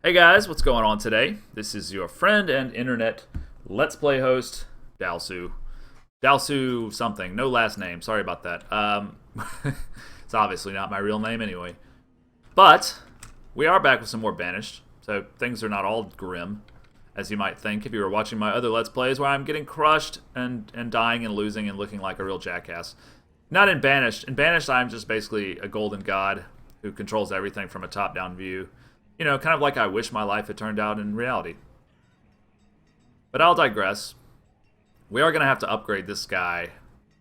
Hey guys, what's going on today? This is your friend and internet Let's Play host, Dalsu. Dalsu something, no last name, sorry about that. It's obviously not my real name anyway. But, we are back with some more Banished, so things are not all grim, as you might think if you were watching my other Let's Plays where I'm getting crushed and dying and losing and looking like a real jackass. Not in Banished. In Banished, I'm just basically a golden god who controls everything from a top-down view. You know, kind of like I wish my life had turned out in reality. But I'll digress. We are going to have to upgrade this guy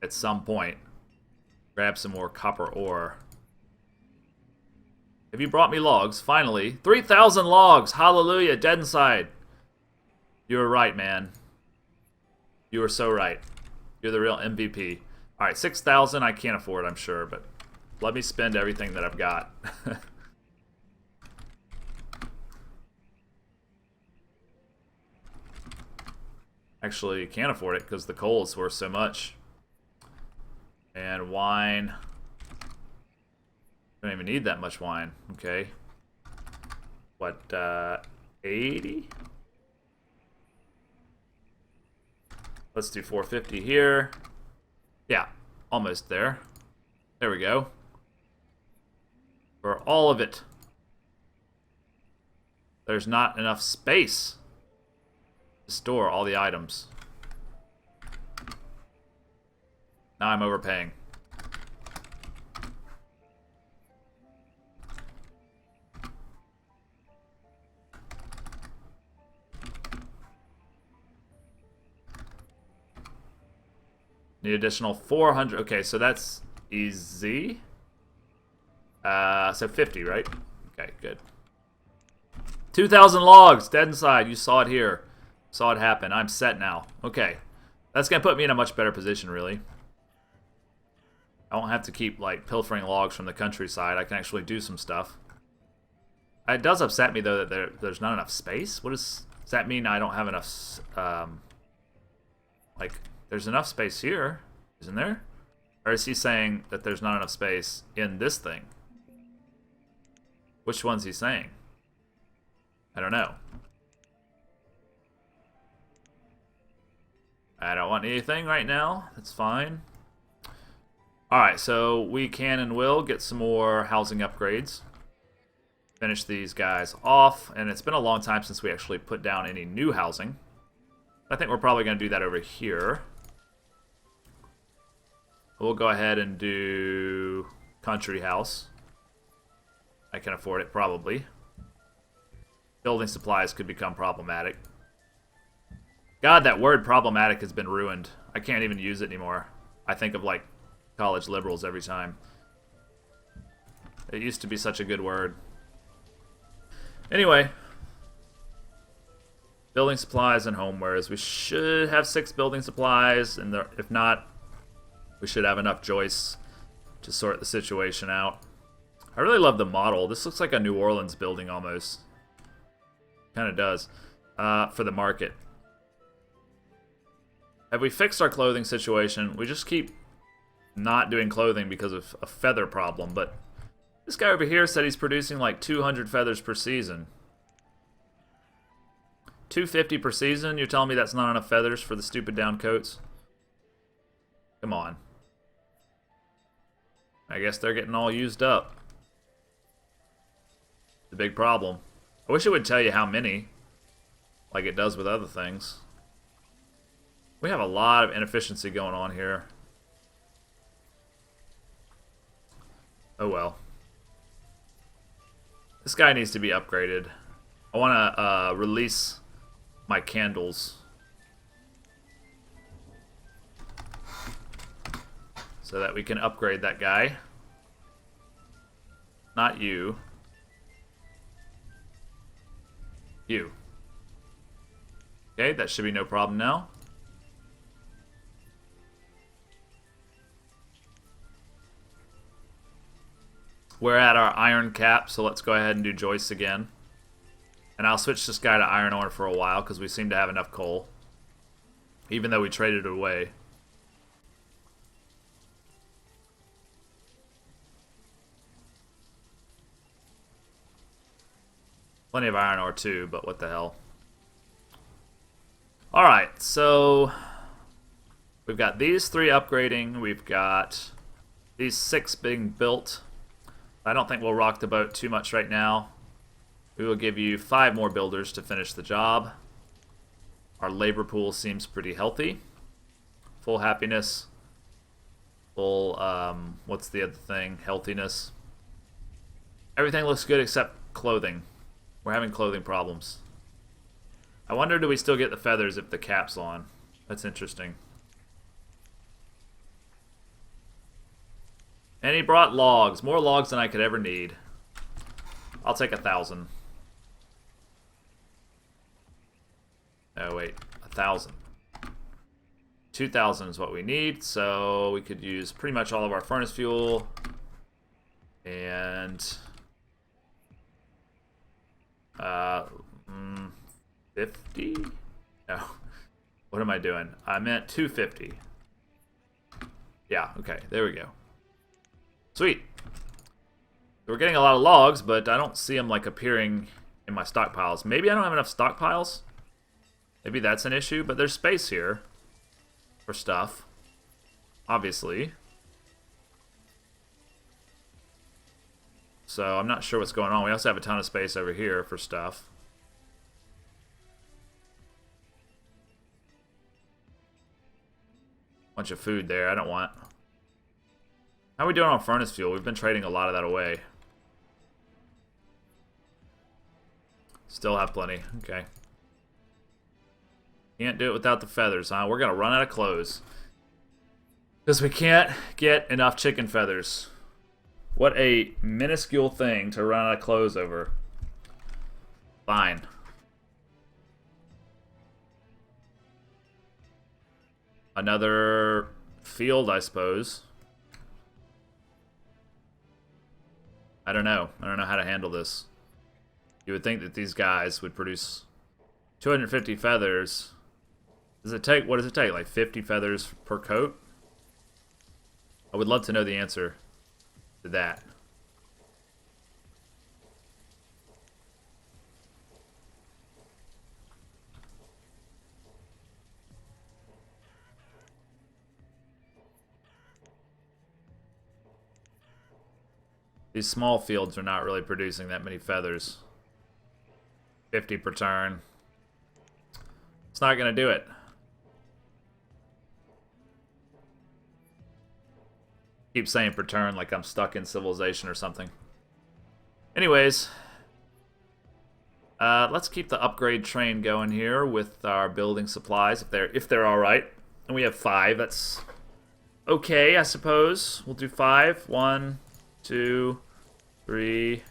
at some point. Grab some more copper ore. Have you brought me logs? Finally. 3,000 logs! Hallelujah! Dead inside. You were right, man. You were so right. You're the real MVP. Alright, 6,000 I can't afford, I'm sure, but let me spend everything that I've got. Actually, can't afford it because the coal is worth so much. And wine. Don't even need that much wine. Okay. What, 80? Let's do 450 here. Yeah, almost there. There we go. For all of it. There's not enough space to store all the items. Now I'm overpaying. Need additional 400. Okay, so that's easy. So 50, right? Okay, good. 2,000 logs dead inside. You saw it here. Saw it happen. I'm set now. Okay. That's going to put me in a much better position, really. I won't have to keep, like, pilfering logs from the countryside. I can actually do some stuff. It does upset me, though, that there's not enough space. Does that mean I don't have enough, like, there's enough space here, isn't there? Or is he saying that there's not enough space in this thing? Which one's he saying? I don't know. I don't want anything right now. That's fine. Alright, so we can and will get some more housing upgrades. Finish these guys off. And it's been a long time since we actually put down any new housing. I think we're probably going to do that over here. We'll go ahead and do country house. I can afford it, probably. Building supplies could become problematic. God, that word problematic has been ruined. I can't even use it anymore. I think of, like, college liberals every time. It used to be such a good word. Anyway. Building supplies and homewares. We should have 6 building supplies, and if not, we should have enough joists to sort the situation out. I really love the model. This looks like a New Orleans building almost. Kind of does. For the market. Have we fixed our clothing situation? We just keep not doing clothing because of a feather problem, but this guy over here said he's producing like 200 feathers per season. 250 per season? You're telling me that's not enough feathers for the stupid down coats? Come on. I guess they're getting all used up. It's a big problem. I wish it would tell you how many, like it does with other things. We have a lot of inefficiency going on here. Oh well. This guy needs to be upgraded. I want to release my candles. So that we can upgrade that guy. Not you. You. Okay, that should be no problem now. We're at our iron cap, so let's go ahead and do joists again. And I'll switch this guy to iron ore for a while, because we seem to have enough coal. Even though we traded it away. Plenty of iron ore too, but what the hell. Alright, so we've got these 3 upgrading. We've got these 6 being built. I don't think we'll rock the boat too much right now. We will give you 5 more builders to finish the job. Our labor pool seems pretty healthy. Full happiness. Full, what's the other thing? Healthiness. Everything looks good except clothing. We're having clothing problems. I wonder, do we still get the feathers if the cap's on? That's interesting. And he brought logs. More logs than I could ever need. I'll take 1,000. Oh, wait. 1,000. 2,000 is what we need, so we could use pretty much all of our furnace fuel. And 50? No. What am I doing? I meant 250. Yeah, okay, there we go. Sweet. We're getting a lot of logs, but I don't see them like appearing in my stockpiles. Maybe I don't have enough stockpiles. Maybe that's an issue, but there's space here for stuff, obviously. So I'm not sure what's going on. We also have a ton of space over here for stuff. Bunch of food there I don't want. How are we doing on furnace fuel? We've been trading a lot of that away. Still have plenty. Okay. Can't do it without the feathers, huh? We're going to run out of clothes. Because we can't get enough chicken feathers. What a minuscule thing to run out of clothes over. Fine. Another field, I suppose. I don't know. I don't know how to handle this. You would think that these guys would produce 250 feathers. Does it take, what does it take? Like 50 feathers per coat? I would love to know the answer to that. These small fields are not really producing that many feathers. 50 per turn. It's not going to do it. Keep saying per turn like I'm stuck in civilization or something. Anyways, let's keep the upgrade train going here with our building supplies if they're all right. And we have 5. That's okay, I suppose. We'll do 5. 1, 2, 3,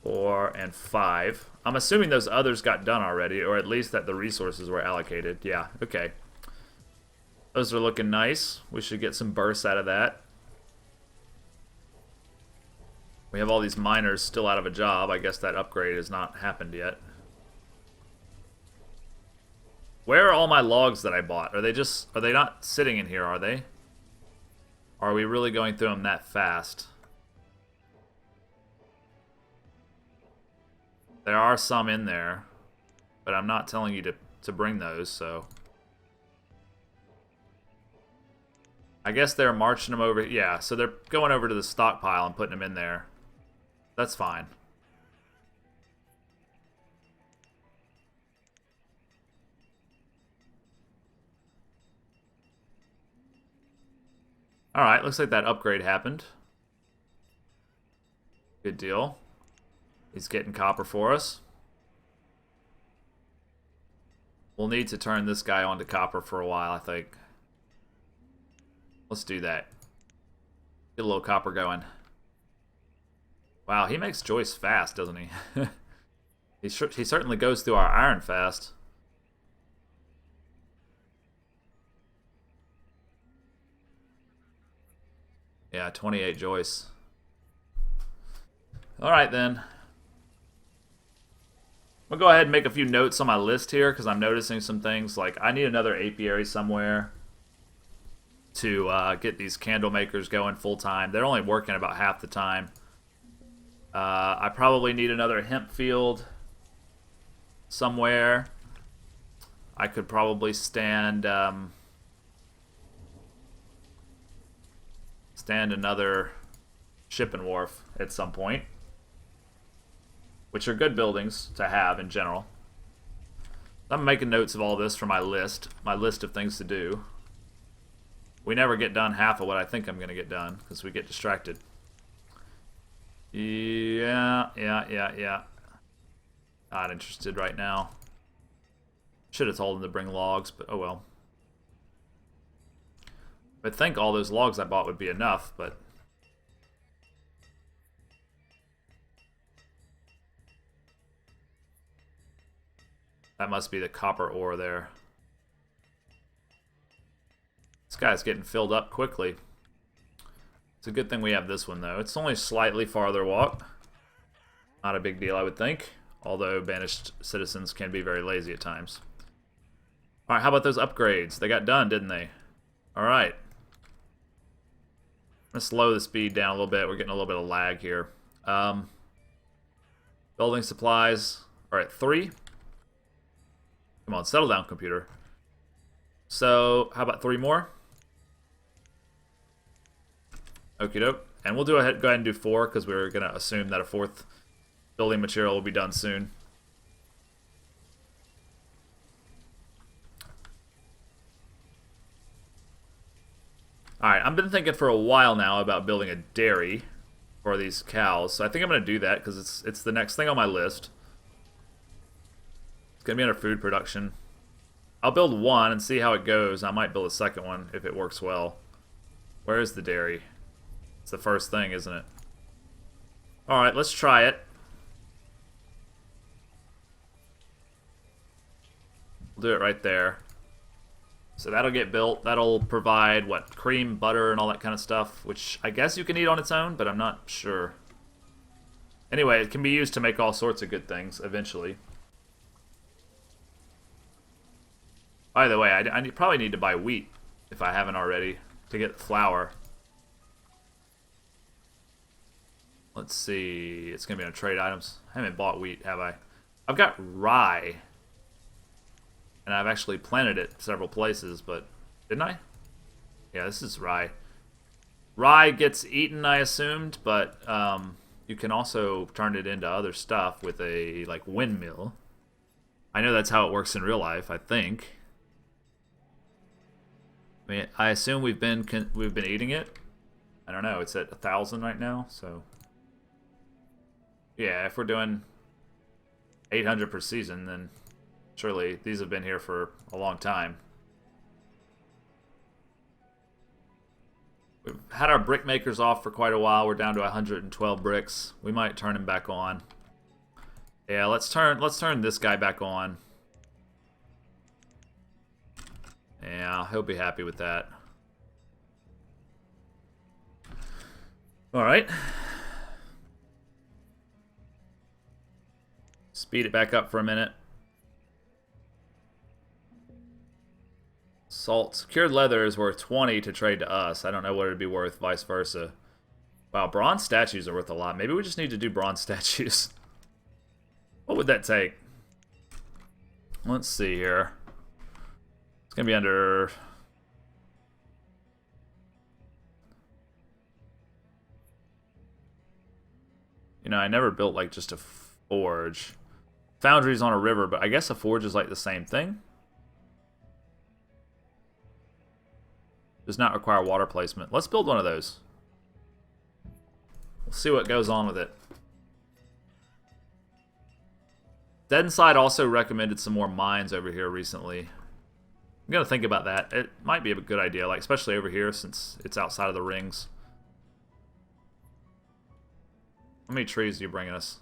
4, and 5. I'm assuming those others got done already, or at least that the resources were allocated. Yeah, okay. Those are looking nice. We should get some bursts out of that. We have all these miners still out of a job. I guess that upgrade has not happened yet. Where are all my logs that I bought? Are they not sitting in here, are they? Or are we really going through them that fast? There are some in there, but I'm not telling you to bring those, so. I guess they're marching them over. Yeah, so they're going over to the stockpile and putting them in there. That's fine. Alright, looks like that upgrade happened. Good deal. He's getting copper for us. We'll need to turn this guy onto copper for a while, I think. Let's do that. Get a little copper going. Wow, he makes joists fast, doesn't he? He certainly goes through our iron fast. Yeah, 28 joists. Alright then. I'll go ahead and make a few notes on my list here because I'm noticing some things. Like, I need another apiary somewhere to get these candle makers going full time. They're only working about half the time. I probably need another hemp field somewhere. I could probably stand another shipping wharf at some point, which are good buildings to have in general. I'm making notes of all this for my list of things to do. We never get done half of what I think I'm going to get done because we get distracted. Yeah. Not interested right now. Should have told him to bring logs, but oh well. I think all those logs I bought would be enough, but... That must be the copper ore there. This guy's getting filled up quickly. It's a good thing we have this one, though. It's only slightly farther walk. Not a big deal, I would think. Although banished citizens can be very lazy at times. Alright, how about those upgrades? They got done, didn't they? Alright. Let's slow the speed down a little bit. We're getting a little bit of lag here. Building supplies are at 3. Come on, settle down, computer. So, how about 3 more? Okie doke. And we'll go ahead and do 4 because we're going to assume that a 4th building material will be done soon. Alright, I've been thinking for a while now about building a dairy for these cows. So I think I'm going to do that because it's the next thing on my list. It's going to be under food production. I'll build one and see how it goes. I might build a second one if it works well. Where is the dairy? It's the first thing, isn't it? Alright, let's try it. We'll do it right there. So that'll get built. That'll provide, what, cream, butter, and all that kind of stuff, which I guess you can eat on its own, but I'm not sure. Anyway, it can be used to make all sorts of good things, eventually. By the way, I probably need to buy wheat, if I haven't already, to get flour. Let's see. It's going to be on trade items. I haven't bought wheat, have I? I've got rye. And I've actually planted it several places, but... Didn't I? Yeah, this is rye. Rye gets eaten, I assumed, but you can also turn it into other stuff with a, like, windmill. I know that's how it works in real life, I think. I mean, I assume we've been eating it. I don't know. It's at 1,000 right now, so yeah. If we're doing 800 per season, then surely these have been here for a long time. We've had our brick makers off for quite a while. We're down to 112 bricks. We might turn him back on. Yeah, let's turn this guy back on. Yeah, he'll be happy with that. Alright. Speed it back up for a minute. Salt. Secured leather is worth 20 to trade to us. I don't know what it'd be worth, vice versa. Wow, bronze statues are worth a lot. Maybe we just need to do bronze statues. What would that take? Let's see here. It's going to be under... You know, I never built, like, just a forge. Foundry's on a river, but I guess a forge is, like, the same thing. Does not require water placement. Let's build one of those. We'll see what goes on with it. Dead Inside also recommended some more mines over here recently. I'm gonna think about that. It might be a good idea, like especially over here since it's outside of the rings. How many trees are you bringing us?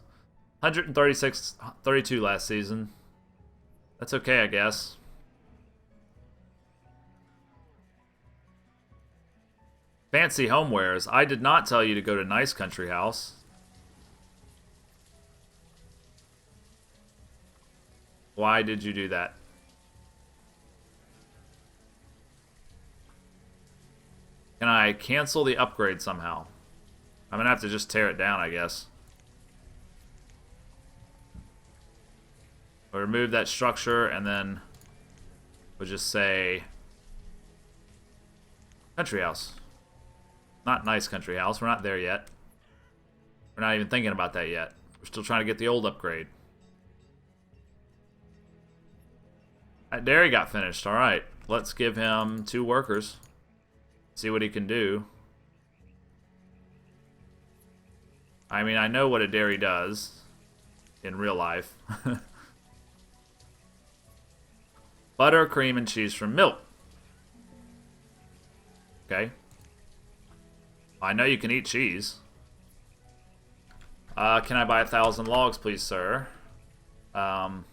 136, 32 last season. That's okay, I guess. Fancy homewares. I did not tell you to go to Nice Country House. Why did you do that? Can I cancel the upgrade somehow? I'm gonna have to just tear it down, I guess. We'll remove that structure, and then we'll just say country house. Not nice country house. We're not there yet. We're not even thinking about that yet. We're still trying to get the old upgrade. That dairy got finished. All right. Let's give him 2 workers. See what he can do. I mean, I know what a dairy does in real life. Butter, cream, and cheese from milk. Okay. I know you can eat cheese. Can I buy 1,000 logs, please, sir? For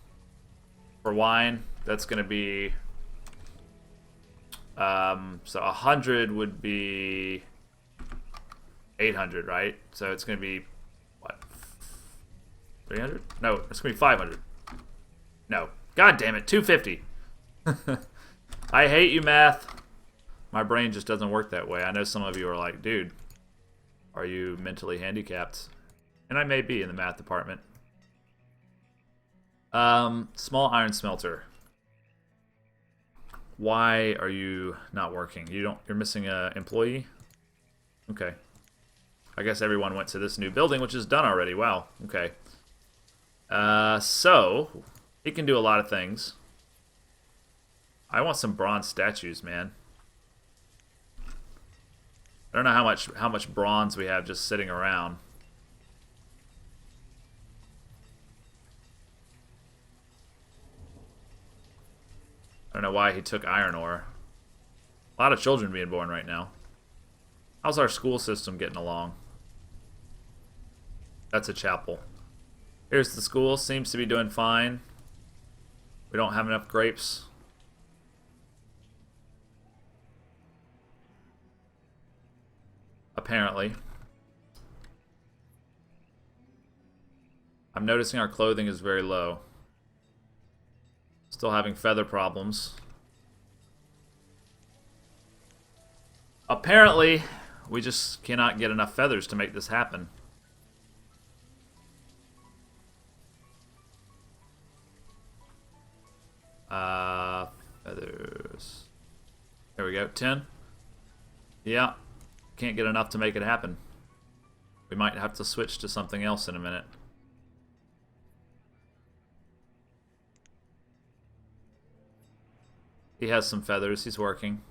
wine, that's going to be... so 100 would be 800, right? So it's going to be, what, 300? No, it's going to be 500. No. God damn it, 250. I hate you, math. My brain just doesn't work that way. I know some of you are like, dude, are you mentally handicapped? And I may be in the math department. Small iron smelter. Why are you not working? You're missing an employee? Okay. I guess everyone went to this new building, which is done already. Wow. Okay. So he can do a lot of things. I want some bronze statues, man. I don't know how much bronze we have just sitting around. I don't know why he took iron ore. A lot of children being born right now. How's our school system getting along? That's a chapel. Here's the school. Seems to be doing fine. We don't have enough grapes. Apparently. I'm noticing our clothing is very low. Still having feather problems. Apparently, we just cannot get enough feathers to make this happen. Feathers. There we go, 10. Yeah, can't get enough to make it happen. We might have to switch to something else in a minute. He has some feathers. He's working.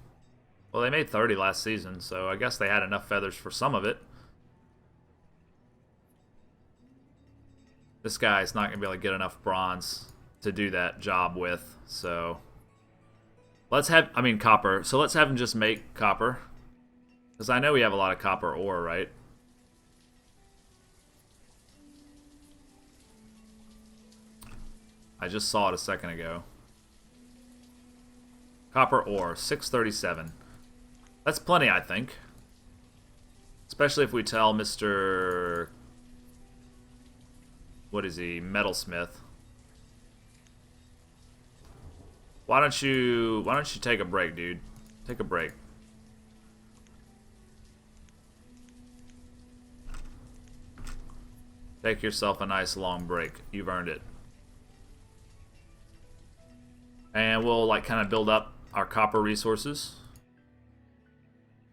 Well, they made 30 last season, so I guess they had enough feathers for some of it. This guy's not going to be able to get enough bronze to do that job with, so... copper. So let's have him just make copper. Because I know we have a lot of copper ore, right? I just saw it a second ago. Copper ore, 637. That's plenty, I think. Especially if we tell Mr... What is he? Metalsmith. Why don't you take a break, dude? Take a break. Take yourself a nice long break. You've earned it. And we'll like kind of build up our copper resources.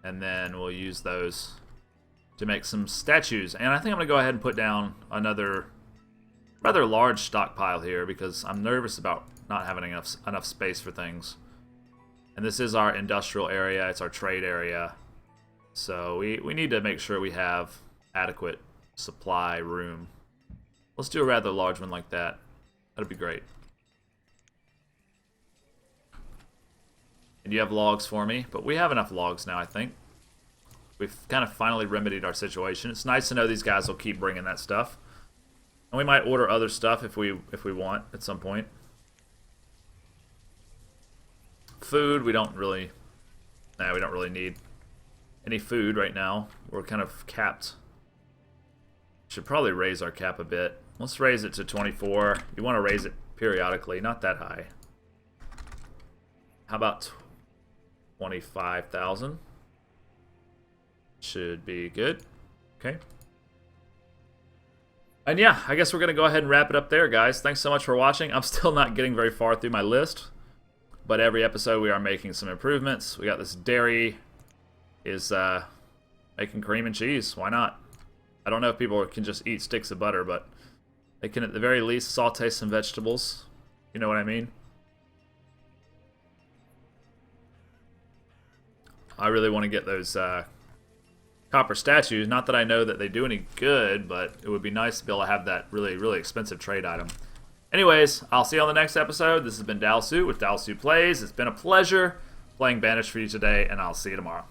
And then we'll use those to make some statues. And I think I'm going to go ahead and put down another rather large stockpile here because I'm nervous about not having enough space for things. And this is our industrial area. It's our trade area. So we need to make sure we have adequate supply room. Let's do a rather large one like that. That'd be great. And you have logs for me, but we have enough logs now, I think. We've kind of finally remedied our situation. It's nice to know these guys will keep bringing that stuff. And we might order other stuff if we want at some point. Food, we don't really need any food right now. We're kind of capped. Should probably raise our cap a bit. Let's raise it to 24. You want to raise it periodically, not that high. How about 25,000? Should be good. Okay. And yeah, I guess we're going to go ahead and wrap it up there, guys. Thanks so much for watching. I'm still not getting very far through my list, but every episode we are making some improvements. We got this dairy is making cream and cheese. Why not? I don't know if people can just eat sticks of butter, but they can at the very least saute some vegetables. You know what I mean? I really want to get those copper statues. Not that I know that they do any good, but it would be nice to be able to have that really, really expensive trade item. Anyways, I'll see you on the next episode. This has been Dalsu with Dalsu Plays. It's been a pleasure playing Banished for you today, and I'll see you tomorrow.